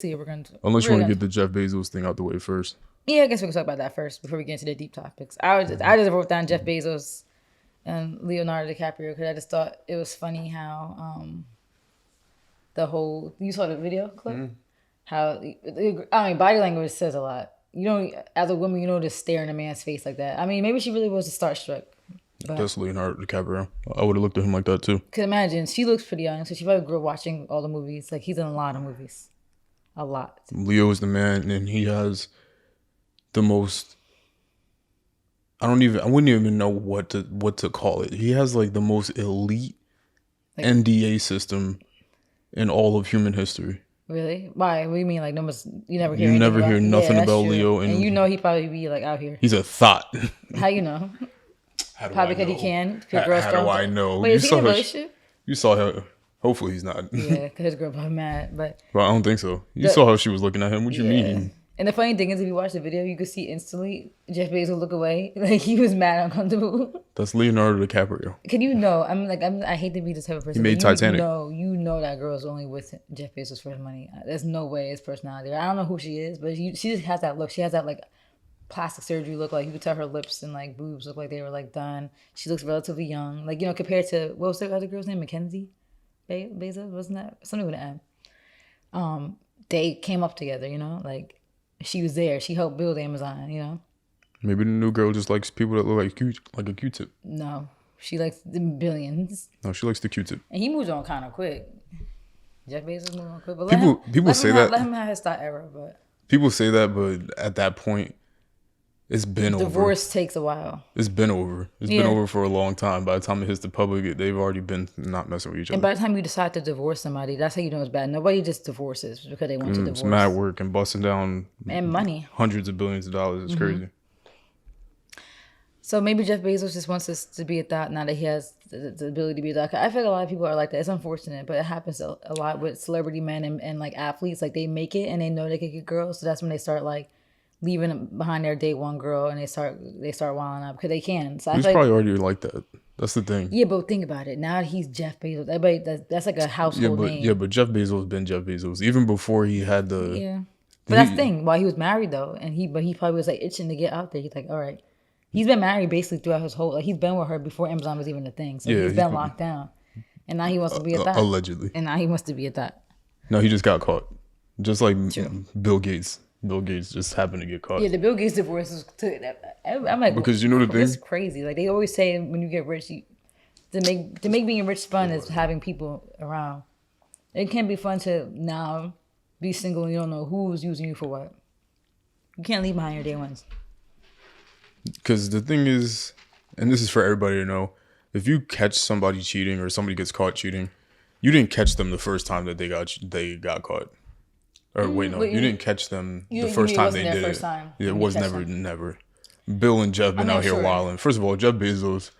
See, Unless you want to get the Jeff Bezos thing out the way first. Yeah, I guess we can talk about that first before we get into the deep topics. I just wrote down Jeff Bezos and Leonardo DiCaprio because I just thought it was funny how the whole you saw the video clip how I mean body language says a lot. You know, as a woman, you know, to stare in a man's face like that. I mean, maybe she really was starstruck. That's Leonardo DiCaprio. I would have looked at him like that too. Cause imagine she looks pretty young, so she probably grew up watching all the movies. Like he's in a lot of movies, a lot. Leo is the man, and he has the most. I wouldn't even know what to call it. He has like the most elite NDA system in all of human history. Really? Why? What do you mean? Like, you never hear nothing about Leo, and you know he probably be like out here. He's a thought. How you know? Probably because he can. How do I know? Wait, is he in a relationship? You saw how. Hopefully he's not. Yeah, because his girl probably mad. But I don't think so. You saw how she was looking at him. What you mean? And the funny thing is, if you watch the video, you could see instantly Jeff Bezos look away, like he was mad uncomfortable. That's Leonardo DiCaprio. Can you know? I hate to be this type of person. He made Titanic. You know that girl's only with Jeff Bezos for his money. There's no way his personality. I don't know who she is, but she just has that look. She has that like plastic surgery look. Like you could tell her lips and like boobs look like they were like done. She looks relatively young, like compared to what was the other girl's name? Mackenzie Bezos, wasn't that something with an M? They came up together. Like. She was there. She helped build Amazon, Maybe the new girl just likes people that look like a Q-tip. No, she likes the billions. No, she likes the Q-tip. And he moved on kind of quick. Jeff Bezos moved on quick. But people say that. Let him have his thought era, but... People say that, but at that point, it's been over. Divorce takes a while. It's been over. It's been over for a long time. By the time it hits the public, they've already been not messing with each other. And by the time you decide to divorce somebody, that's how you know it's bad. Nobody just divorces because they want to divorce. It's mad work and busting down and money. Hundreds of billions of dollars. It's crazy. So maybe Jeff Bezos just wants us to be a thought now that he has the ability to be a thought. I feel like a lot of people are like that. It's unfortunate, but it happens a lot with celebrity men and like athletes. Like they make it and they know they can get girls. So that's when they start like leaving behind their date one girl and they start wilding up because they can. So he's probably already like that. That's the thing. Yeah, but think about it. Now he's Jeff Bezos. Everybody, that's like a household name. Yeah, but Jeff Bezos been Jeff Bezos even before he had the. Yeah, but that's the thing. While he was married though, and he probably was like itching to get out there. He's like, all right, he's been married basically throughout his whole. Like he's been with her before Amazon was even a thing. So he's been locked down, and now he wants to be a thot. Allegedly. And now he wants to be a thot. No, he just got caught, just like Bill Gates. Bill Gates just happened to get caught. Yeah, the Bill Gates divorce is. I'm like, because you know the thing. It's crazy. Like they always say, when you get rich, to make being rich fun is having people around. It can't be fun to now be single and you don't know who's using you for what. You can't leave behind your day ones. Because the thing is, and this is for everybody to know, if you catch somebody cheating or somebody gets caught cheating, you didn't catch them the first time that they got caught. Or wait, no, you didn't catch them the first time they did it. It was never. Bill and Jeff been out here wilding. First of all, Jeff Bezos,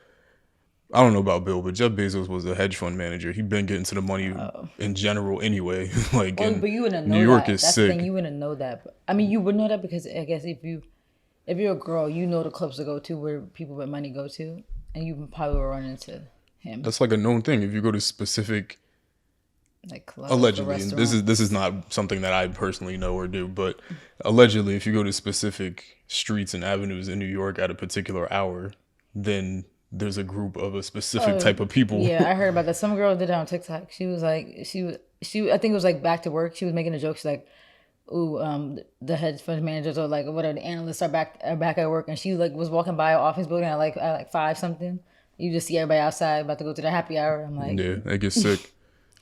I don't know about Bill, but Jeff Bezos was a hedge fund manager. He'd been getting to the money in general anyway. But you wouldn't know New York that. is That's sick. The thing, you wouldn't know that. I mean, you would know that because I guess if you're a girl, you know the clubs to go to where people with money go to, and you probably will run into him. That's like a known thing. If you go to specific. Like clubs, allegedly, this is not something that I personally know or do, but allegedly, if you go to specific streets and avenues in New York at a particular hour, then there's a group of a specific type of people. Yeah, I heard about that. Some girl did it on TikTok. She was like, I think it was like back to work. She was making a joke. She's like, "Ooh, the hedge fund managers or like whatever the analysts are back at work," and she like was walking by an office building at like 5 something. You just see everybody outside about to go to the happy hour. I'm like, yeah, that gets sick.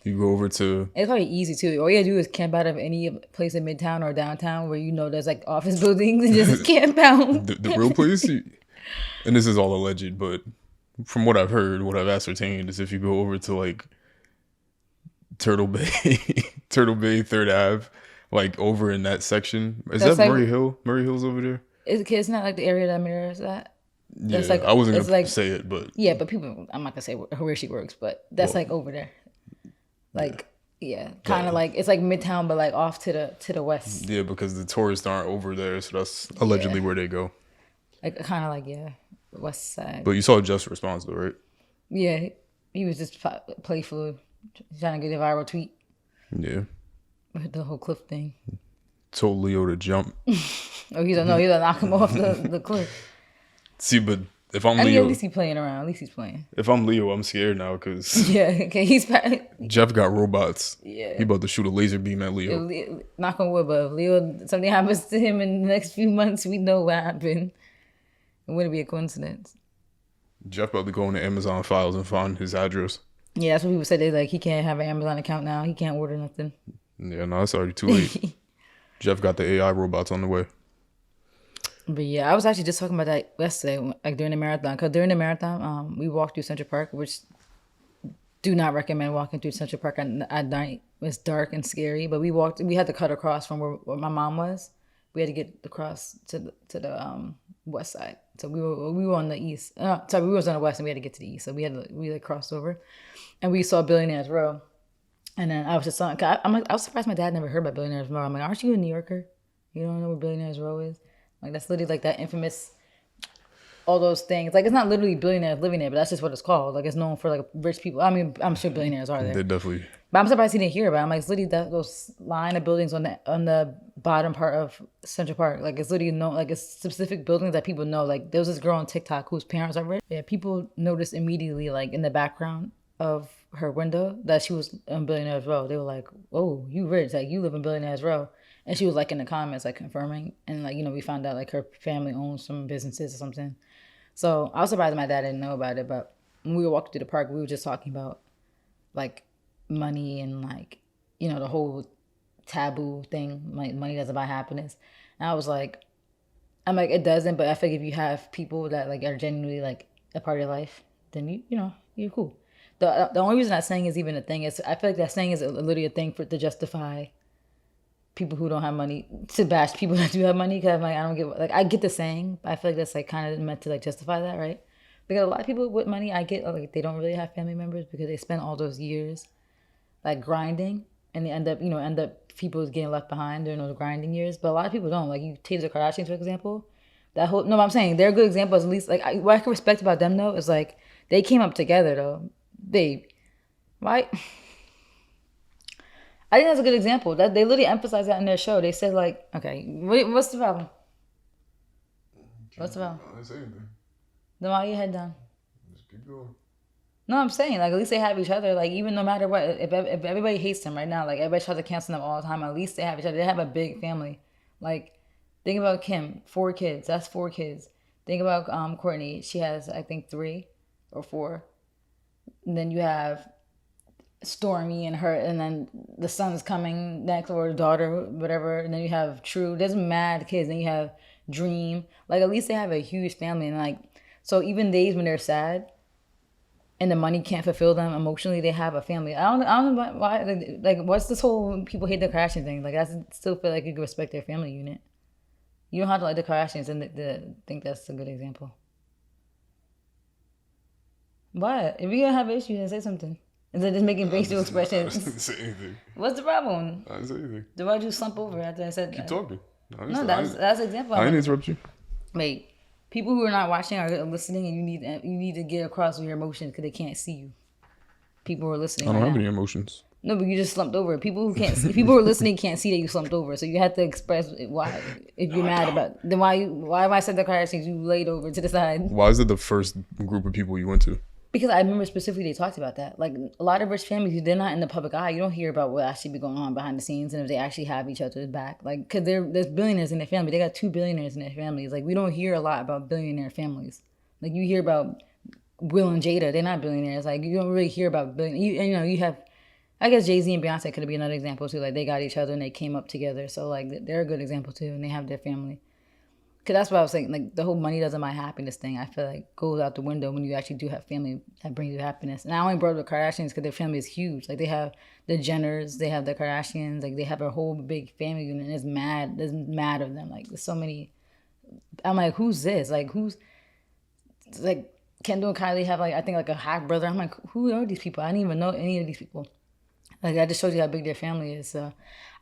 You go over to... It's probably easy, too. All you gotta do is camp out of any place in Midtown or downtown where you know there's, like, office buildings and just camp out. The real place? And this is all alleged, but from what I've heard, what I've ascertained is if you go over to, like, Turtle Bay, 3rd Ave, like, over in that section. Is that like, Murray Hill? Murray Hill's over there? It's not, like, the area that mirrors that. Yeah, like, I wasn't going to say it, but... Yeah, but people... I'm not going to say where she works, but that's, like, over there. Like, yeah, kind of like, it's like Midtown, but like off to the west. Yeah, because the tourists aren't over there, so that's allegedly where they go. Like, kind of like, west side. But you saw Jeff's response though, right? Yeah, he was just playful, trying to get a viral tweet. Yeah. The whole cliff thing. Told Leo to jump. Oh, he's like, no, he's like, knock him off the cliff. See, but if I'm I mean, Leo, at least he's playing around. At least he's playing. if I'm Leo, I'm scared now because Yeah, okay, he's Jeff got robots. yeah. He about to shoot a laser beam at Leo. Knock on wood, but if Leo, something happens to him in the next few months, we know what happened. It wouldn't be a coincidence. Jeff about to go into Amazon files and find his address. Yeah, that's what people said. They like he can't have an Amazon account now. He can't order nothing. Yeah, no, it's already too late. Jeff got the AI robots on the way. But yeah, I was actually just talking about that yesterday, like during the marathon. Because during the marathon, we walked through Central Park, which do not recommend walking through Central Park at night. It's dark and scary. But we walked. We had to cut across from where my mom was. We had to get across to the west side. So we were on the east. Sorry, we was on the west, and we had to get to the east. So we crossed over, and we saw Billionaires Row. And then I was just saying, I was surprised my dad never heard about Billionaires Row. I'm like, aren't you a New Yorker? You don't know where Billionaires Row is? Like, that's literally like that infamous, all those things. Like, it's not literally billionaires living there, but that's just what it's called. Like, it's known for like rich people. I mean, I'm sure billionaires are there. They definitely. But I'm surprised he didn't hear about it. I'm like, it's literally those line of buildings on the bottom part of Central Park. Like, it's literally known, like, it's specific buildings that people know. Like, there was this girl on TikTok whose parents are rich. Yeah, people noticed immediately, like, in the background of her window that she was in Billionaires Row. They were like, "Oh, you rich? Like, you live in Billionaires Row." And she was like in the comments, like confirming, and like, you know, we found out like her family owns some businesses or something. So I was surprised that my dad didn't know about it. But when we were walking through the park, we were just talking about like money and like, you know, the whole taboo thing, like money doesn't buy happiness. And I was like, I'm like, it doesn't, but I feel like if you have people that like are genuinely like a part of your life, then you know, you're cool. The only reason that saying is even a thing is I feel like that saying is literally a thing to justify people who don't have money, to bash people that do have money. Because I'm like, I don't get, like, I get the saying, but I feel like that's like kind of meant to like justify that, right? Because a lot of people with money, I get like they don't really have family members because they spend all those years like grinding, and they end up people getting left behind during those grinding years. But a lot of people don't. Like, you take the Kardashians for example. No, I'm saying they're good examples. At least like what I can respect about them though is like they came up together though. Babe, why? I think that's a good example. That they literally emphasize that in their show. They said like, okay, what's the problem? What's the problem? I didn't say anything. Then why your head down? Just keep going. No, I'm saying like at least they have each other. Like even no matter what, if everybody hates them right now, like everybody tries to cancel them all the time. At least they have each other. They have a big family. Like think about Kim, 4 kids. That's 4 kids. Think about Courtney. She has I think 3 or 4. And then you have Stormy and her, and then the son's coming next, or the daughter, whatever. And then you have True. There's mad kids. Then you have Dream. Like at least they have a huge family, and like so even days when they're sad and the money can't fulfill them emotionally, they have a family. I don't know why. Like what's this whole people hate the Kardashian thing? Like I still feel like you can respect their family unit. You don't have to like the Kardashians and think that's a good example. What? If you're gonna have issues, then say something. Instead of just making facial expressions. I didn't say anything. What's the problem? I didn't say anything. Then why'd you slump over after I said Keep that? talking. No, that's an example. I didn't interrupt you. Wait, people who are not watching are listening, and you need to get across with your emotions because they can't see you. People who are listening. I don't have any emotions. No, but you just slumped over. People who are listening can't see that you slumped over. So you have to express why. If you're mad about, then why am I said the Kardashians? You laid over to the side. Why is it the first group of people you went to? Because I remember specifically they talked about that. Like a lot of rich families, they're not in the public eye. You don't hear about what actually be going on behind the scenes and if they actually have each other's back. Like, because there's billionaires in their family. They got 2 billionaires in their families. Like, we don't hear a lot about billionaire families. Like, you hear about Will and Jada. They're not billionaires. Like, you don't really hear about billionaires. You have, I guess Jay-Z and Beyonce could be another example too. Like, they got each other and they came up together. So, like, they're a good example too. And they have their family. Because that's what I was saying. Like, the whole money doesn't buy happiness thing, I feel like goes out the window when you actually do have family that brings you happiness. And I only brought up the Kardashians because their family is huge. Like, they have the Jenners, they have the Kardashians. Like, they have a whole big family unit. And it's mad. There's mad of them. Like, there's so many. I'm like, who's this? Like, who's. Like, Kendall and Kylie have, like, I think, like, a half brother. I'm like, who are these people? I didn't even know any of these people. Like, I just showed you how big their family is. So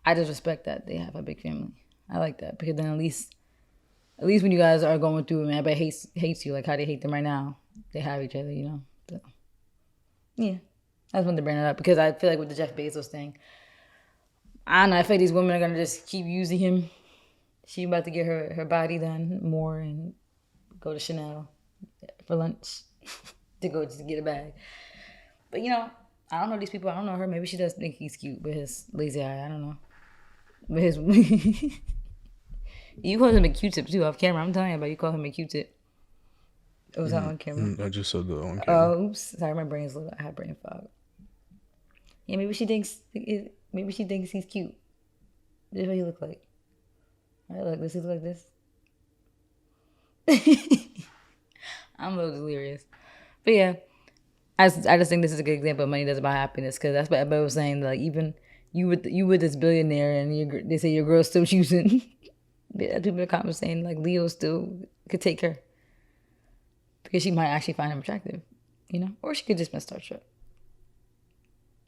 I just respect that they have a big family. I like that. Because then at least when you guys are going through it, man, everybody hates you, like how they hate them right now. They have each other, you know. So, yeah, I just wanted to bring it up because I feel like with the Jeff Bezos thing, I don't know. I feel like these women are gonna just keep using him. She about to get her body done more and go to Chanel for lunch to go just to get a bag. But I don't know these people. I don't know her. Maybe she does think he's cute, but his lazy eye. I don't know. But his you call him a Q-tip too off camera. I'm telling you about you call him a Q-tip. It was on camera. I just said that on camera. Oh, oops. Sorry, my brain's a little. I have brain fog. Yeah, maybe she thinks he's cute. This is what he look like. All right, look, this is like this. I'm a little delirious, but yeah, I just think this is a good example of money doesn't buy happiness, because that's what everybody was saying. Like, even you with this billionaire, and they say your girl's still choosing. People in the comments saying like Leo still could take her because she might actually find him attractive, or she could just been starstruck.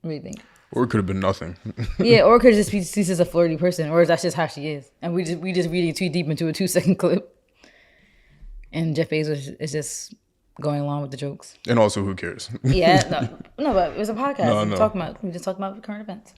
What do you think? Or it could have been nothing. Yeah, or it could just be she's just a flirty person, or that's just how she is, and we just reading too deep into a 2-second clip. And Jeff Bezos is just going along with the jokes. And also, who cares? Yeah, no, but it was a podcast. No. We just talking about current events.